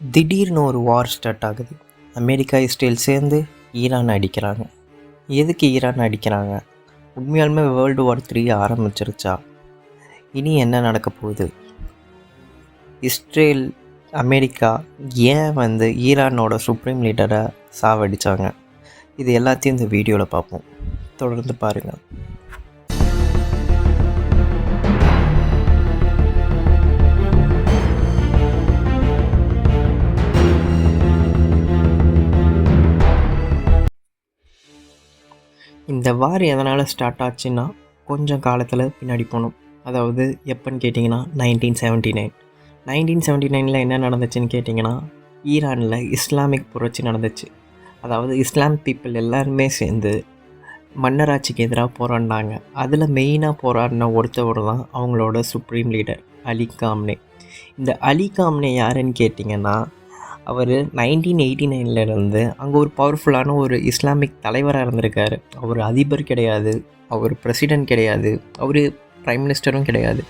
திடீர்னு ஒரு வார் ஸ்டார்ட் ஆகுது. அமெரிக்கா, இஸ்ரேல் சேர்ந்து ஈரானை அடிக்கிறாங்க. எதுக்கு ஈரான் அடிக்கிறாங்க? உண்மையாலுமே வேர்ல்டு வார் 3 ஆரம்பிச்சிருச்சா? இனி என்ன நடக்க போகுது? இஸ்ரேல், அமெரிக்கா ஏன் ஈரானோட சுப்ரீம் லீடரை சாவடித்தாங்க? இது எல்லாத்தையும் இந்த வீடியோவில் பார்ப்போம். தொடர்ந்து பாருங்கள். இந்த வார் எதனால் ஸ்டார்ட் ஆச்சுன்னா கொஞ்சம் காலத்தில் பின்னாடி போகணும். அதாவது எப்போன்னு கேட்டிங்கன்னா 1979. 1979 என்ன நடந்துச்சுன்னு கேட்டிங்கன்னா, ஈரானில் இஸ்லாமிக் புரட்சி நடந்துச்சு. அதாவது இஸ்லாம் பீப்புள் எல்லாருமே சேர்ந்து மன்னராட்சிக்கு எதிராக போராடினாங்க. அதில் மெயினாக போராடின ஒருத்தவர் தான் அவங்களோட சுப்ரீம் லீடர் அலி காம்னே. இந்த அலி காம்னே யாருன்னு கேட்டிங்கன்னா, அவர் 1989 அங்கே ஒரு பவர்ஃபுல்லான ஒரு இஸ்லாமிக் தலைவராக இருந்திருக்காரு. அவர் அதிபர் கிடையாது, அவர் பிரசிடெண்ட் கிடையாது, அவர் ப்ரைம் மினிஸ்டரும் கிடையாது.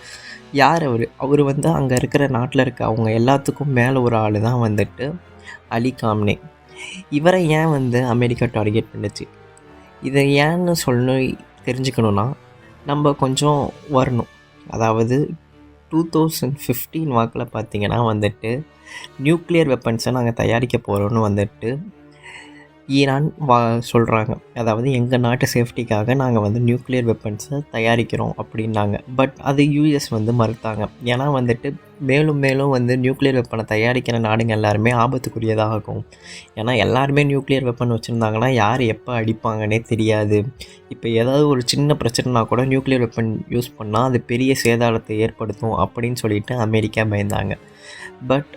யார் அவர்? அவர் அங்கே இருக்கிற நாட்டில் இருக்க அவங்க எல்லாத்துக்கும் மேலே ஒரு ஆள் தான் அலி காம்னே. இவரை ஏன் அமெரிக்கா டார்கெட் பண்ணுச்சு? இதை ஏன்னு தெரிஞ்சுக்கணுன்னா நம்ம கொஞ்சம் வரணும். அதாவது 2015 வாக்கில் பார்த்திங்கன்னா நியூக்ளியர் வெப்பன்ஸை நாங்கள் தயாரிக்க போகிறோன்னு ஈரான் சொல்கிறாங்க. அதாவது எங்கள் நாட்டு சேஃப்டிக்காக நாங்கள் நியூக்ளியர் வெப்பன்ஸை தயாரிக்கிறோம் அப்படின்னாங்க. பட் அது யூஎஸ் மறுத்தாங்க. ஏன்னா மேலும் மேலும் நியூக்ளியர் வெப்பனை தயாரிக்கிற நாடுங்க எல்லாருமே ஆபத்துக்குரியதாக ஆகும். ஏன்னா எல்லாருமே நியூக்ளியர் வெப்பன் வச்சுருந்தாங்கன்னா யார் எப்போ அடிப்பாங்கன்னே தெரியாது. இப்போ ஏதாவது ஒரு சின்ன பிரச்சனைனா கூட நியூக்ளியர் வெப்பன் யூஸ் பண்ணால் அது பெரிய சேதாரத்தை ஏற்படுத்தும் அப்படின்னு சொல்லிட்டு அமெரிக்கா பயந்தாங்க. பட்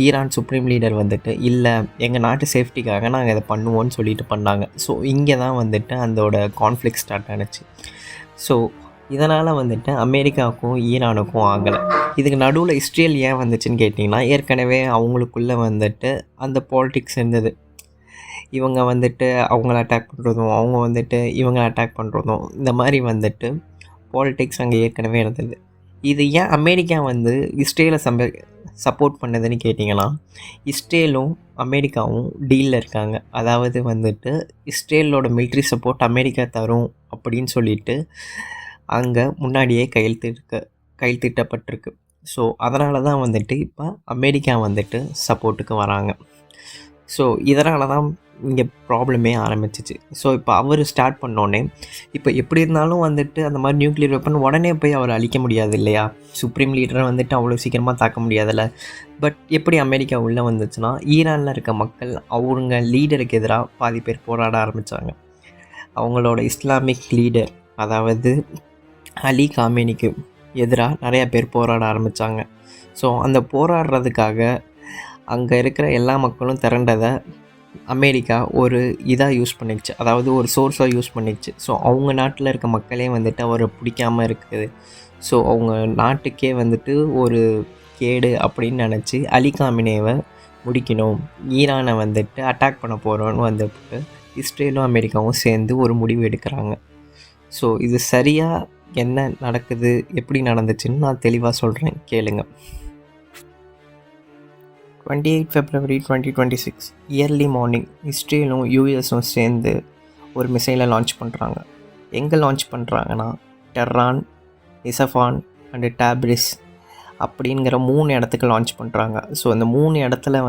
ஈரான் சுப்ரீம் லீடர் இல்லை, எங்கள் நாட்டு சேஃப்டிக்காக நாங்கள் இதை பண்ணுவோன்னு சொல்லிட்டு பண்ணாங்க. ஸோ இங்கே தான் அதோட கான்ஃப்ளிக்ட் ஸ்டார்ட் ஆனிச்சு. ஸோ இதனால் அமெரிக்காவுக்கும் ஈரானுக்கும் ஆகலை. இதுக்கு நடுவில் இஸ்ரேல் ஏன் வந்துச்சுன்னு கேட்டிங்கன்னா, ஏற்கனவே அவங்களுக்குள்ளே அந்த பாலிட்டிக்ஸ் இருந்தது. இவங்க அவங்கள அட்டாக் பண்ணுறதும், அவங்க இவங்க அட்டாக் பண்ணுறதும், இந்த மாதிரி பாலிட்டிக்ஸ் அங்கே ஏற்கனவே இருந்தது. இது ஏன் அமெரிக்கா இஸ்ரேலை சப்போர்ட் பண்ணுதுன்னு கேட்டிங்கன்னா, இஸ்ரேலும் அமெரிக்காவும் டீலில் இருக்காங்க. அதாவது இஸ்ரேலோட மிலிட்ரி சப்போர்ட் அமெரிக்கா தரும் அப்படின்னு சொல்லிட்டு அங்கே முன்னாடியே கையெழுத்திட்டப்பட்டிருக்கு. ஸோ அதனால தான் இப்போ அமெரிக்கா சப்போர்ட்டுக்கு வராங்க. ஸோ இதனால தான் இங்கே ப்ராப்ளமே ஆரம்பிச்சிச்சு. ஸோ இப்போ அவர் ஸ்டார்ட் பண்ணோன்னே இப்போ எப்படி இருந்தாலும் அந்த மாதிரி நியூக்ளியர் வெப்பன் உடனே போய் அவர் அழிக்க முடியாது இல்லையா? சுப்ரீம் லீடரை அவ்வளோ சீக்கிரமாக தாக்க முடியாதில்ல. பட் எப்படி அமெரிக்கா உள்ளே வந்துச்சுன்னா, ஈரானில் இருக்க மக்கள் அவங்க லீடருக்கு எதிராக பாதி பேர் போராட ஆரம்பித்தாங்க. அவங்களோட இஸ்லாமிக் லீடர் அதாவது அலி காமேனிக்கு எதிராக நிறையா பேர் போராட ஆரம்பித்தாங்க. ஸோ அந்த போராடுறதுக்காக அங்கே இருக்கிற எல்லா மக்களும் திரண்டதை அமெரிக்கா ஒரு இதாக யூஸ் பண்ணிடுச்சு. அதாவது ஒரு சோர்ஸாக யூஸ் பண்ணிடுச்சு. ஸோ அவங்க நாட்டில் இருக்க மக்களே அவரை பிடிக்காமல் இருக்குது. ஸோ அவங்க நாட்டுக்கே ஒரு கேடு அப்படின்னு நினச்சி அலி காமினேவை முடிக்கணும், ஈரானை அட்டாக் பண்ண போகிறோன்னு இஸ்ரேலும் அமெரிக்காவும் சேர்ந்து ஒரு முடிவு எடுக்கிறாங்க. ஸோ இது சரியாக என்ன நடக்குது, எப்படி நடந்துச்சுன்னு நான் தெளிவாக சொல்கிறேன், கேளுங்க. 28 February 2026 இயர்லி மார்னிங் இஸ்ரேலும் யூஎஸும் சேர்ந்து ஒரு மிசைலை லான்ச் பண்ணுறாங்க. எங்கே லான்ச் பண்ணுறாங்கன்னா, டெர்ரான், இசஃபான் அண்டு டாப்ரிஸ் அப்படிங்கிற 3 இடத்துக்கு லான்ச் பண்ணுறாங்க. ஸோ இந்த 3 இடத்துல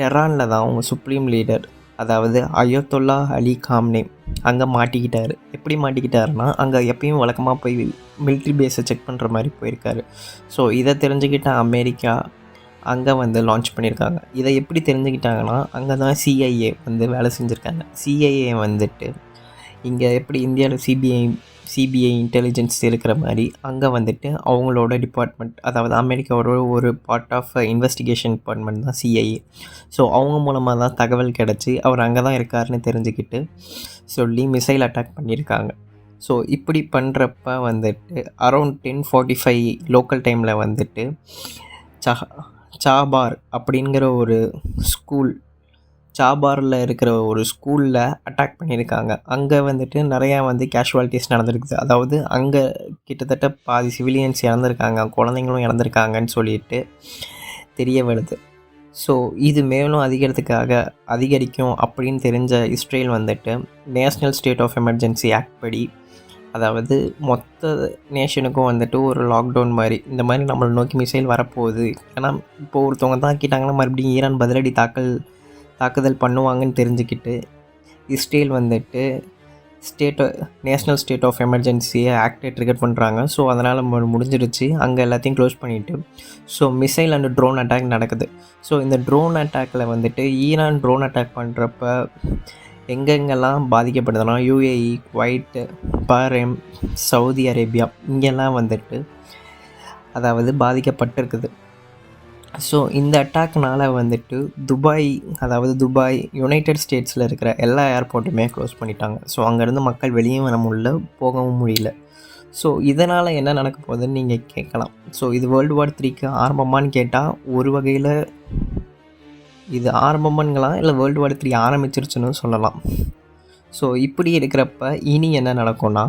டெர்ரானில் தான் அவங்க சுப்ரீம் லீடர் அதாவது அயத்தொல்லா அலி காம்னே அங்கே மாட்டிக்கிட்டார். எப்படி மாட்டிக்கிட்டாருன்னா, அங்கே எப்பயும் வழக்கமாக போய் மிலிட்ரி பேஸை செக் பண்ணுற மாதிரி போயிருக்காரு. ஸோ இதை தெரிஞ்சுக்கிட்ட அமெரிக்கா அங்கே லான்ச் பண்ணியிருக்காங்க. இதை எப்படி தெரிஞ்சுக்கிட்டாங்கன்னா, அங்கே தான் சிஐஏ வேலை செஞ்சுருக்காங்க. சிஐஏ இங்கே எப்படி இந்தியாவில் சிபிஐ இன்டெலிஜென்ஸ் இருக்கிற மாதிரி அங்கே அவங்களோட டிபார்ட்மெண்ட், அதாவது அமெரிக்காவோட ஒரு பார்ட் ஆஃப் இன்வெஸ்டிகேஷன் டிபார்ட்மெண்ட் தான் சிஐஏ. ஸோ அவங்க மூலமாக தான் தகவல் கிடச்சி அவர் அங்கே தான் இருக்காருன்னு தெரிஞ்சுக்கிட்டு சொல்லி மிசைல் அட்டாக் பண்ணியிருக்காங்க. ஸோ இப்படி பண்ணுறப்ப அரௌண்ட் 10:45 லோக்கல் டைமில் சாபார் அப்படிங்கிற ஒரு ஸ்கூல், சாபாரில் இருக்கிற ஒரு ஸ்கூலில் அட்டாக் பண்ணியிருக்காங்க. அங்கே நிறையா கேஷுவாலிட்டிஸ் நடந்திருக்குது. அதாவது அங்கே கிட்டத்தட்ட பாதி சிவிலியன்ஸ் இறந்துருக்காங்க, குழந்தைங்களும் இறந்துருக்காங்கன்னு சொல்லிட்டு தெரிய வருது. ஸோ இது மேலும் அதிகரிக்கும் அப்படின்னு தெரிஞ்ச இஸ்ரேல் வந்துட்டு national state of emergency act படி, அதாவது மொத்த நேஷனுக்கும் வந்துட்டு ஒரு லாக்டவுன் மாதிரி, இந்த மாதிரி நம்மளை நோக்கி மிசைல் வரப்போகுது. ஏன்னா இப்போ ஒருத்தவங்க தாக்கிட்டாங்கன்னா மறுபடியும் ஈரான் பதிலடி தாக்குதல் பண்ணுவாங்கன்னு தெரிஞ்சுக்கிட்டு இஸ்ரேல் வந்துட்டு நேஷ்னல் ஸ்டேட் ஆஃப் எமர்ஜென்சியை ஆக்டை ட்ரிகர் பண்ணுறாங்க. ஸோ அதனால் முடிஞ்சிருச்சு, அங்கே எல்லாத்தையும் க்ளோஸ் பண்ணிவிட்டு. So missile and drone attack நடக்குது. ஸோ இந்த ட்ரோன் அட்டாக்கில் வந்துட்டு ஈரான் ட்ரோன் அட்டாக் பண்ணுறப்ப எங்கெங்கெல்லாம் பாதிக்கப்படுதுன்னா UAE, Kuwait, Bahrain, Saudi Arabia இங்கெல்லாம் வந்துட்டு அதாவது பாதிக்கப்பட்டிருக்குது. ஸோ இந்த அட்டாக்னால் வந்துட்டு துபாய் யுனைடெட் ஸ்டேட்ஸில் இருக்கிற எல்லா ஏர்போர்ட்டுமே க்ளோஸ் பண்ணிட்டாங்க. ஸோ அங்கேருந்து மக்கள் வெளியே வர முடியல, போகவும் முடியல. ஸோ இதனால் என்ன நடக்க போகுதுன்னு நீங்கள் கேட்கலாம். ஸோ இது World War IIIக்கு ஆரம்பமானு கேட்டால் ஒரு வகையில் இது ஆரம்பமானங்களாம், இல்லை World War III ஆரம்பிச்சிருச்சுன்னு சொல்லலாம். ஸோ இப்படி இருக்கிறப்ப இனி என்ன நடக்கும்னா,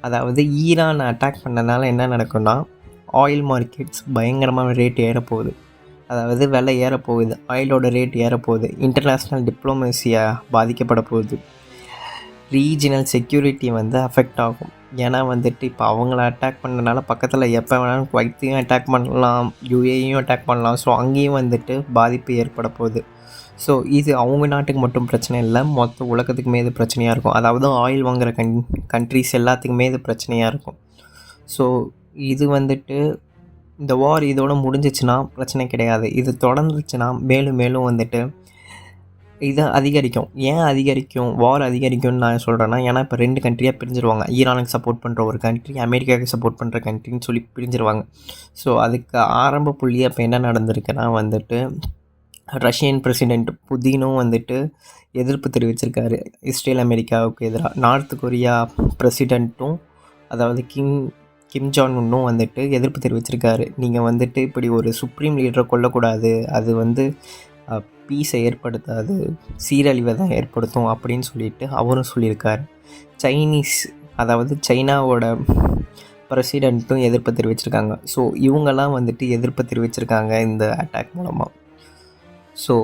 அதாவது ஈரான் அட்டாக் பண்ணதுனால என்ன நடக்கும்னா, ஆயில் மார்க்கெட்ஸ் பயங்கரமாக ரேட் ஏறப்போகுது. அதாவது விலை ஏறப்போகுது, ஆயிலோட ரேட் ஏறப்போகுது, இன்டர்நேஷ்னல் டிப்ளமேசியை பாதிக்கப்பட போகுது, ரீஜினல் செக்யூரிட்டி அஃபெக்ட் ஆகும். ஏன்னா வந்துட்டு இப்போ அவங்கள அட்டாக் பண்ணனால பக்கத்தில் எப்போ வேணாலும் குவைத்தையும் அட்டாக் பண்ணலாம், யூஏயும் அட்டாக் பண்ணலாம். ஸோ அங்கேயும் வந்துட்டு பாதிப்பு ஏற்பட போகுது. ஸோ இது அவங்க நாட்டுக்கு மட்டும் பிரச்சனை இல்லை, மொத்த உலகத்துக்குமே இது பிரச்சனையாக இருக்கும். அதாவது ஆயில் வாங்குகிற கண்ட்ரிஸ் எல்லாத்துக்குமே இது பிரச்சனையாக இருக்கும். ஸோ இது வந்துட்டு இந்த வார் இதோட முடிஞ்சிச்சுன்னா பிரச்சனை கிடையாது. இது தொடர்ந்துச்சுன்னா மேலும் வந்துட்டு இது அதிகரிக்கும். ஏன் அதிகரிக்கும், வார் அதிகரிக்கும்னு நான் சொல்கிறேன்னா, ஏன்னா இப்போ 2 கண்ட்ரியாக பிரிஞ்சிருவாங்க. ஈரானுக்கு சப்போர்ட் பண்ணுற ஒரு கண்ட்ரி, அமெரிக்காவுக்கு சப்போர்ட் பண்ணுற கண்ட்ரின்னு சொல்லி பிரிஞ்சிருவாங்க. ஸோ அதுக்கு ஆரம்ப புள்ளி அப்போ என்ன நடந்திருக்குன்னா வந்துட்டு, ரஷ்யன் பிரசிடெண்ட் புதினும் வந்துட்டு எதிர்ப்பு தெரிவிச்சிருக்காரு இஸ்ரேல் அமெரிக்காவுக்கு எதிராக. நார்த் கொரியா பிரசிடெண்ட்டும் அதாவது கிம் ஜாங் உன்னும் வந்துட்டு எதிர்ப்பு தெரிவிச்சிருக்காரு. நீங்கள் வந்துட்டு இப்படி ஒரு சுப்ரீம் லீடரை கொல்லக்கூடாது, அது பீஸை ஏற்படுத்தாது, சீரழிவை தான் ஏற்படுத்தும் அப்படின்னு சொல்லிட்டு அவரும் சொல்லியிருக்காரு. சைனாவோட பிரசிடெண்ட்டும் எதிர்ப்பு தெரிவிச்சிருக்காங்க. ஸோ இவங்கெல்லாம் வந்துட்டு எதிர்ப்பு தெரிவிச்சிருக்காங்க இந்த அட்டாக் மூலமாக. ஸோ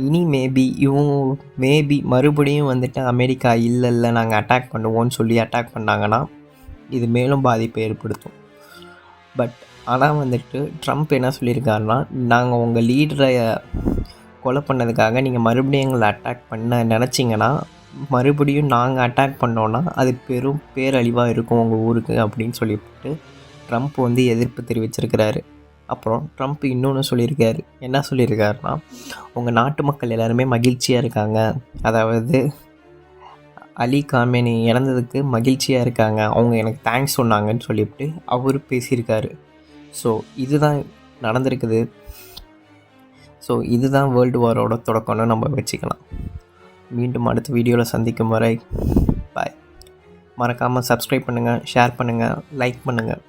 இனி மேபி மறுபடியும் வந்துட்டு அமெரிக்கா இல்லை நாங்கள் அட்டாக் பண்ணுவோன்னு சொல்லி அட்டாக் பண்ணாங்கன்னா இது மேலும் பாதிப்பை ஏற்படுத்தும். பட் ஆனால் வந்துட்டு ட்ரம்ப் என்ன சொல்லியிருக்காருன்னா, நாங்கள் உங்கள் லீடரை கொலை பண்ணதுக்காக நீங்கள் மறுபடியும் எங்களை அட்டாக் பண்ண நினச்சிங்கன்னா, மறுபடியும் நாங்கள் அட்டாக் பண்ணோன்னா அது பெரும் பேரழிவாக இருக்கும் உங்கள் ஊருக்கு அப்படின்னு சொல்லிவிட்டு ட்ரம்ப் எதிர்ப்பு தெரிவிச்சிருக்கிறாரு. அப்புறம் ட்ரம்ப் இன்னொன்று சொல்லியிருக்காரு. என்ன சொல்லியிருக்காருன்னா, உங்கள் நாட்டு மக்கள் எல்லாருமே மகிழ்ச்சியாக இருக்காங்க, அதாவது அலி காமேனி இறந்ததுக்கு மகிழ்ச்சியாக இருக்காங்க, அவங்க எனக்கு தேங்க்ஸ் சொன்னாங்கன்னு சொல்லிவிட்டு அவர் பேசியிருக்காரு. ஸோ இதுதான் நடந்திருக்குது. ஸோ இதுதான் வேர்ல்டு வாரோட தொடக்கம்னு நம்ம வச்சுக்கலாம். மீண்டும் அடுத்த வீடியோவில் சந்திக்கும் வரை பாய். மறக்காமல் சப்ஸ்கிரைப் பண்ணுங்கள், ஷேர் பண்ணுங்கள், லைக் பண்ணுங்கள்.